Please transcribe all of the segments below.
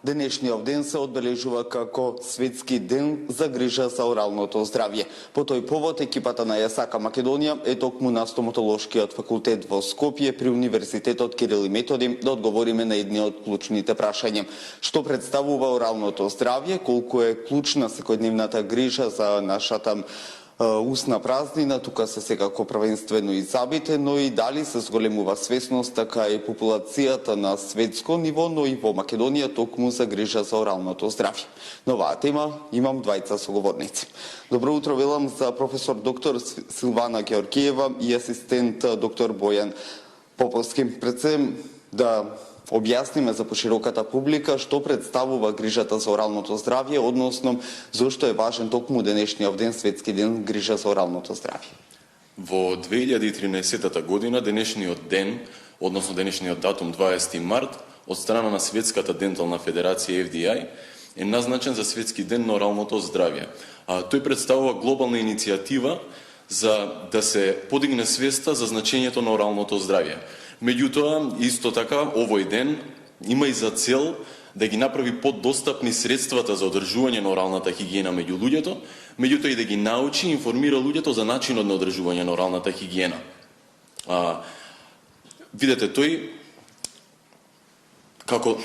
Денешниот ден се одбележува како Светски ден за грижа за оралното здравје. По тој повод екипата на ЈСАК Македонија е токму на стоматолошкиот факултет во Скопје при Универзитетот Кирил и Методи да одговориме на едни од клучните прашања. Што представува оралното здравје, колку е клучна секојдневната грижа за нашата устна празнина, тука се секако првенствено и забите, но и дали се зголемува свесност, така и популацијата на светско ниво, но и во Македонија токму за грижа за оралното здравје. На оваа тема имам двајца соговорници. Добро утро велам за професор доктор Силвана Георгиева и асистент доктор Бојан Поповски. Пред се да објасниме за пошироката публика што представува грижата за оралното здравје, односно зошто е важен токму денешниот ден, Светски ден грижа за оралното здравје. Во 2013 година денешниот ден, односно денешниот датум 20 март, од страна на Светската дентална федерација FDI е назначен за Светски ден на оралното здравје. Тој представува глобална иницијатива за да се подигне свеста за значењето на оралното здравје. Меѓутоа, исто така, овој ден има и за цел да ги направи поддостапни средствата за одржување на оралната хигиена меѓу луѓето, меѓутоа и да ги научи и информира луѓето за начинот на одржување на оралната хигиена. Видете, тој како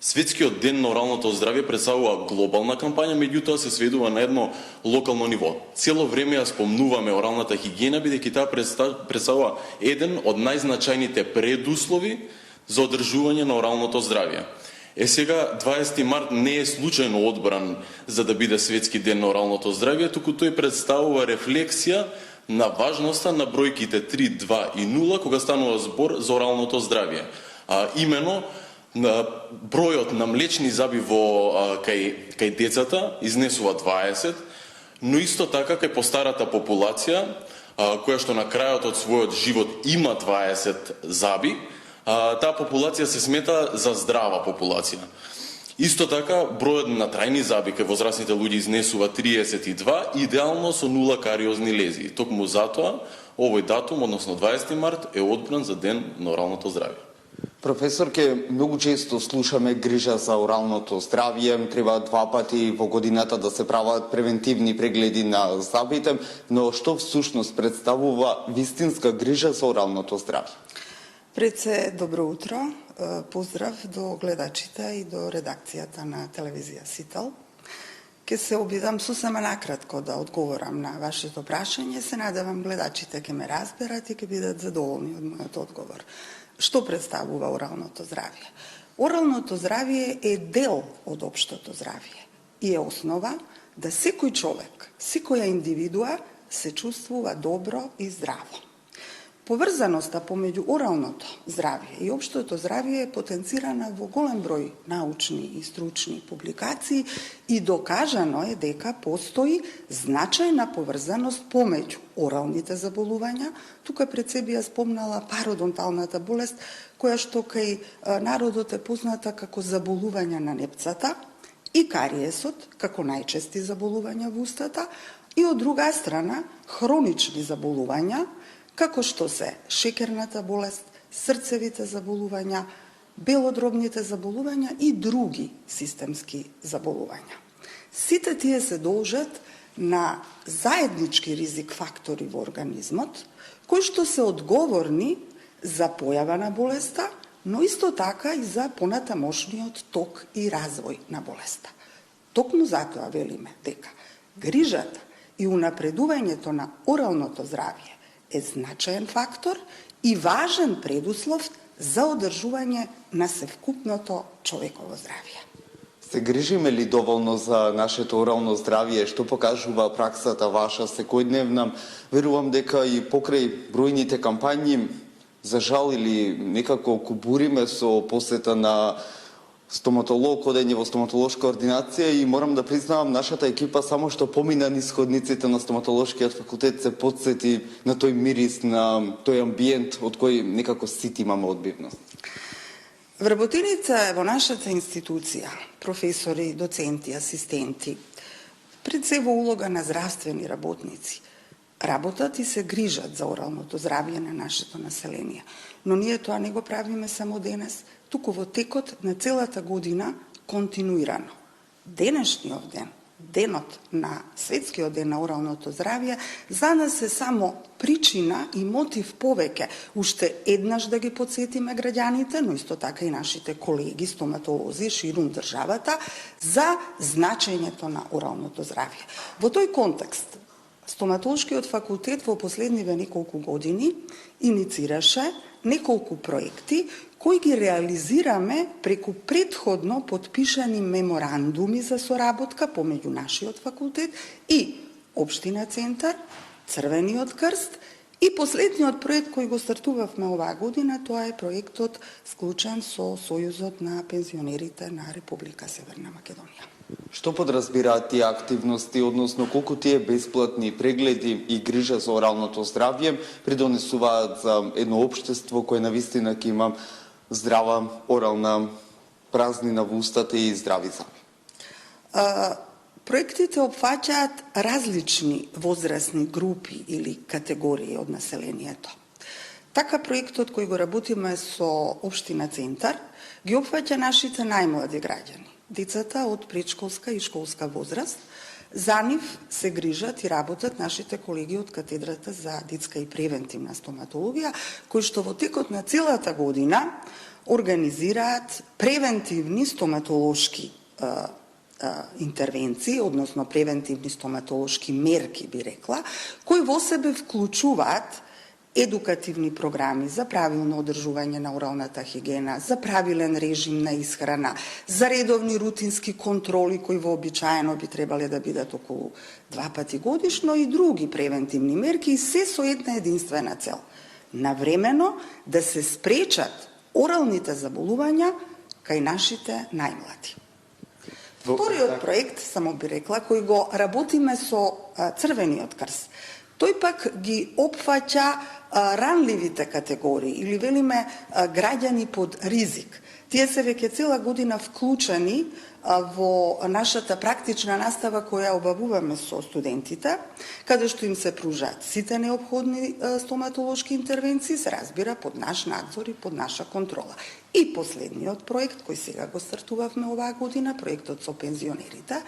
Светскиот ден на оралното здравје представува глобална кампања, меѓутоа се сведува на едно локално ниво. Цело време ја спомнуваме оралната хигиена, бидејќи таа представува еден од најзначајните предуслови за одржување на оралното здравје. Сега 20 март не е случајно одбран за да биде Светски ден на оралното здравје, туку тој представува рефлексија на важноста на бројките 3, 2 и 0 кога станува збор за оралното здравје. Имено на бројот на млечни заби во кај децата изнесува 20, но исто така кај постарата популација, која што на крајот од својот живот има 20 заби, таа популација се смета за здрава популација. Исто така, бројот на трајни заби кај возрастните луѓе изнесува 32, идеално со 0 кариозни лезии. Токму затоа, овој датум, односно 20 март, е одбран за ден на оралното здравје. Професорке, многу често слушаме грижа за оралното здравје, треба 2 пати во годината да се прават превентивни прегледи на забите, но што всушност представува вистинска грижа за оралното здравје? Пред се, добро утро, поздрав до гледачите и до редакцијата на телевизија Сител. Ке се обидам сосема накратко да одговорам на вашето прашање, се надевам гледачите ке ме разберат и ке бидат задоволни од мојот одговор. Што представува оралното здравје? Оралното здравје е дел од општото здравје и е основа да секој човек, секоја индивидуа се чувствува добро и здраво. Поврзаноста помеѓу оралното здравје и општото здравје е потенцирана во голем број научни и стручни публикации и докажано е дека постои значајна поврзаност помеѓу оралните заболувања, тука пред себе ја спомнала пародонталната болест, која што кај народот е позната како заболување на непцата, и кариесот, како најчести заболувања во устата, и од друга страна хронични заболувања, како што се шекерната болест, срцевите заболувања, белодробните заболувања и други системски заболувања. Сите тие се должат на заеднички ризик фактори во организмот, кои што се одговорни за појава на болеста, но исто така и за понатамошниот ток и развој на болеста. Токму затоа велиме дека грижата и унапредувањето на оралното здравје е значаен фактор и важен предуслов за одржување на севкупното човеково здравје. Се грижиме ли доволно за нашето орално здравје, што покажува праксата ваша секојдневна? Верувам дека и покрај бројните кампањи, за жал или некако кубуриме со посета на стоматолог, одење во стоматолошка ординација и морам да признавам, нашата екипа само што помина низ ходниците на стоматолошкиот факултет се потсети на тој мирис, на тој амбиент од кој некако сите имаме одбивност. Вработените во нашата институција, професори, доценти, асистенти, пред се во улога на здравствени работници, работат и се грижат за оралното здравје на нашето население. Но ние тоа не го правиме само денес, туку во текот на целата година континуирано. Денешниот ден, денот на Светскиот ден на оралното здравје, за нас е само причина и мотив повеќе уште еднаш да ги подсетиме граѓаните, но исто така и нашите колеги стоматолози ширум државата за значењето на оралното здравје. Во тој контекст, Стоматолошкиот факултет во последниве неколку години иницираше неколку проекти кои ги реализираме преку претходно подпишани меморандуми за соработка помеѓу нашиот факултет и Општина Центар, Црвениот крст и последниот проект кој го стартувавме оваа година, тоа е проектот склучен со Сојузот на пензионерите на Република Северна Македонија. Што подразбираат тие активности, односно колку тие бесплатни прегледи и грижа за оралното здравје придонесуваат за едно општество кое навистина ќе има здрава орална празнина во устата и здрави зъби? Проектите опфаќаат различни возрастни групи или категории од населението. Така проектот кој го работиме со Општина Центар ги опфаќа нашите најмлади граѓани, децата од предшколска и школска возраст. За нив се грижат и работат нашите колеги од катедрата за детска и превентивна стоматологија, кои што во текот на целата година организираат превентивни стоматолошки интервенции, односно превентивни стоматолошки мерки, би рекла, кои во себе вклучуваат едукативни програми за правилно одржување на оралната хигиена, за правилен режим на исхрана, за редовни рутински контроли кои вообичаено би требале да бидат околу 2 пати годишно и други превентивни мерки, и се со една единствена цел: навремено да се спречат оралните заболувања кај нашите најмлади. Вториот проект, само би рекла, кој го работиме со Црвениот крст, тој пак ги опфаќа ранливите категории или велиме граѓани под ризик. Тие се веќе цела година вклучени во нашата практична настава која обавуваме со студентите, каде што им се пружаат сите неопходни стоматолошки интервенции, се разбира под наш надзор и под наша контрола. И последниот проект кој сега го стартувавме оваа година, проектот со пензионерите,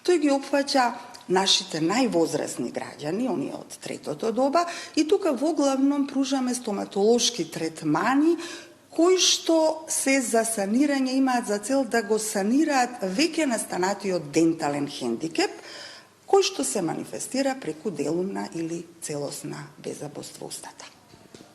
тој ги опфаќа нашите највозрастни граѓани, оние од третото доба, и тука воглавном пружаме стоматолошки третмани кои што се за санирање имаат за цел да го санираат веќе настанатиот дентален хендикеп, кој што се манифестира преку делумна или целосна беззабост во устата.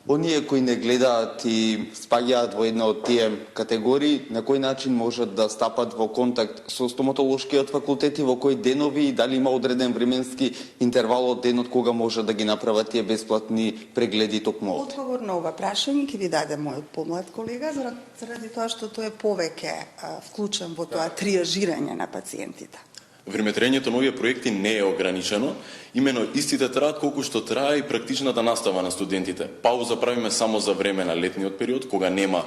Оние кои не гледаат и спаѓаат во една од тие категории, на кој начин можат да стапат во контакт со стоматолошкиот факултет и во кои денови, и дали има одреден временски интервал од денот кога можат да ги направат тие бесплатни прегледи токму овде? Одговор на ова прашање ќе ви даде мојот помлад колега, заради тоа што тој е повеќе вклучен во тоа триажирање на пациентите. Времетраењето на овие проекти не е ограничено, имено истите траат колку што трае и практичната настава на студентите. Пауза правиме само за време на летниот период, кога нема,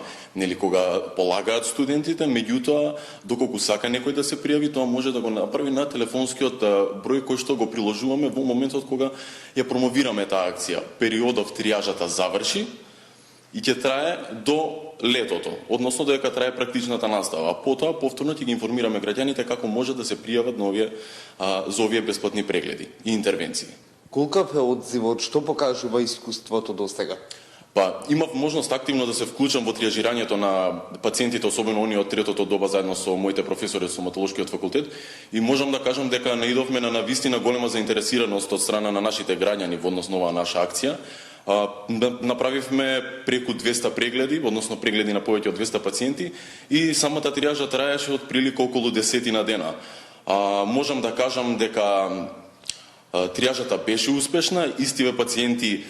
кога полагаат студентите, меѓутоа, доколку сака некој да се пријави, тоа може да го направи на телефонскиот број кој што го приложуваме во моментот кога ја промовираме таа акција. Периодов триажата заврши и ќе трае до летото, односно додека трае практичната настава. А потоа повторно ќе ги информираме граѓаните како може да се пријават на за овие бесплатни прегледи и интервенции. Колкав е одзивот, што покажува искуството до сега? Имав можност активно да се вклучам во триажирањето на пациентите, особено оние од третото доба, заедно со моите професори од стоматолошкиот факултет, и можам да кажам дека наидовме на навистина голема заинтересираност од страна на нашите граѓани во однос на оваа наша акција. Направивме преку 200 прегледи, односно прегледи на повеќе од 200 пациенти, и самата триажа траеше од прилика околу 10 дена. Можам да кажам дека триажата беше успешна, истиве пациенти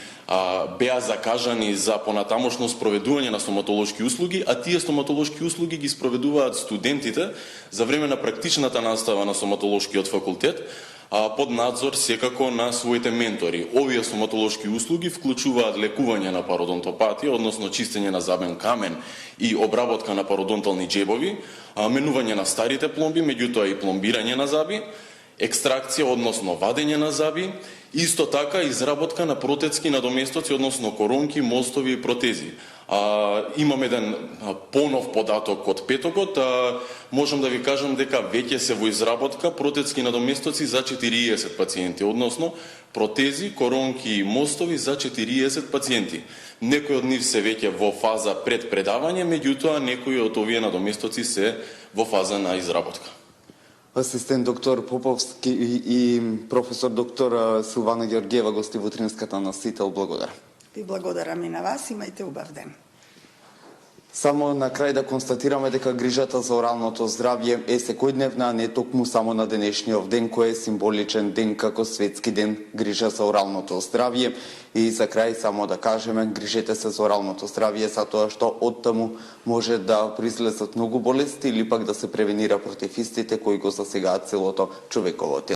беа закажани за понатамошно спроведување на стоматолошки услуги, а тие стоматолошки услуги ги спроведуваат студентите за време на практичната настава на стоматолошкиот факултет, под надзор секако на своите ментори. Овие стоматолошки услуги вклучуваат лекување на пародонтопатија, односно чистење на забен камен и обработка на пародонтални џебови, менување на старите пломби, меѓутоа и пломбирање на заби, екстракција, односно вадење на заби Исто така изработка на протетски надоместоци, односно коронки, мостови и протези. Имам еден понов податок од петокот, можам да ви кажам дека веќе се во изработка протетски надоместоци за 40 пациенти, односно протези, коронки и мостови за 40 пациенти. Некои од нив се веќе во фаза пред предавање, меѓутоа некои од овие надоместоци се во фаза на изработка. Асистент доктор Поповски и професор доктор Силвана Георгиева гости во утринската на Сител. Благодарам. Ви благодарам и на вас, имајте убав ден. Само на крај да констатираме дека грижата за оралното здравје е секојдневна, а не токму само на денешниот ден, кој е символичен ден како светски ден грижа за оралното здравје. И за крај само да кажеме, грижете се за оралното здравје, затоа што оттаму може да произлезат многу болести или пак да се превенира против истите кои го засегаат целото човеково тело.